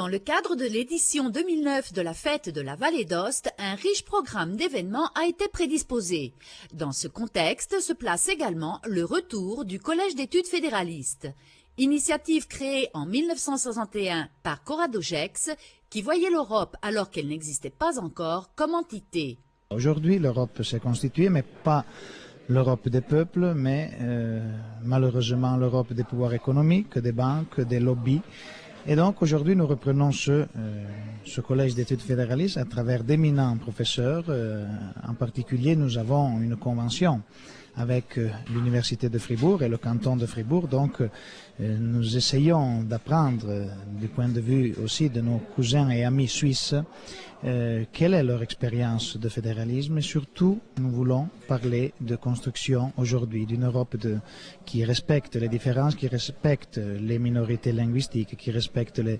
Dans le cadre de l'édition 2009 de la Fête de la Vallée d'Aoste, un riche programme d'événements a été prédisposé. Dans ce contexte se place également le retour du Collège d'études fédéralistes. Initiative créée en 1961 par Corrado Gex, qui voyait l'Europe, alors qu'elle n'existait pas encore, comme entité. Aujourd'hui, l'Europe s'est constituée, mais pas l'Europe des peuples, mais malheureusement l'Europe des pouvoirs économiques, des banques, des lobbies. Et donc aujourd'hui, nous reprenons ce collège d'études fédéralistes à travers d'éminents professeurs. En particulier, nous avons une convention avec l'Université de Fribourg et le canton de Fribourg. Donc, nous essayons d'apprendre, du point de vue aussi de nos cousins et amis suisses, quelle est leur expérience de fédéralisme. Et surtout, nous voulons parler de construction aujourd'hui, d'une Europe qui respecte les différences, qui respecte les minorités linguistiques, qui respecte les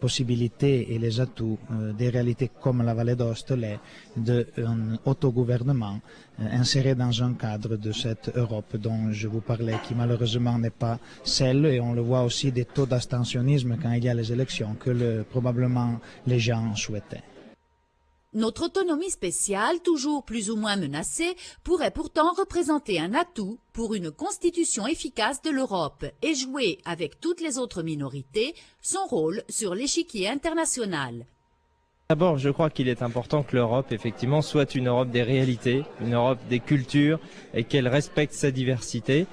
possibilités et les atouts des réalités comme la Vallée d'Aoste l'est, d'un autogouvernement inséré dans un cadre de cette Europe dont je vous parlais, qui malheureusement n'est pas celle, et on le voit aussi des taux d'abstentionnisme quand il y a les élections, que probablement les gens souhaitaient. Notre autonomie spéciale, toujours plus ou moins menacée, pourrait pourtant représenter un atout pour une constitution efficace de l'Europe et jouer, avec toutes les autres minorités, son rôle sur l'échiquier international. D'abord, je crois qu'il est important que l'Europe, effectivement, soit une Europe des réalités, une Europe des cultures, et qu'elle respecte sa diversité,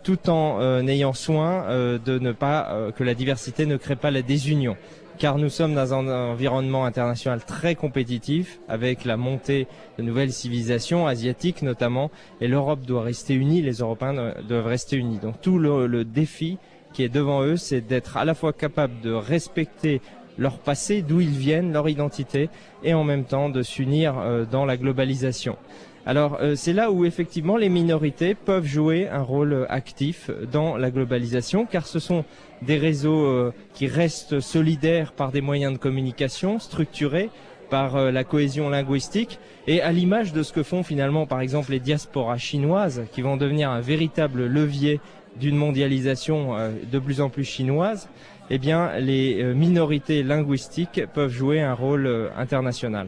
tout en ayant soin de ne pas que la diversité ne crée pas la désunion. Car nous sommes dans un environnement international très compétitif, avec la montée de nouvelles civilisations asiatiques notamment, et l'Europe doit rester unie, les Européens doivent rester unis. Donc tout le défi qui est devant eux, c'est d'être à la fois capable de respecter leur passé, d'où ils viennent, leur identité, et en même temps de s'unir dans la globalisation. Alors c'est là où effectivement les minorités peuvent jouer un rôle actif dans la globalisation, car ce sont des réseaux qui restent solidaires par des moyens de communication structurés, par la cohésion linguistique, et à l'image de ce que font finalement par exemple les diasporas chinoises, qui vont devenir un véritable levier d'une mondialisation de plus en plus chinoise. Eh bien, les minorités linguistiques peuvent jouer un rôle international.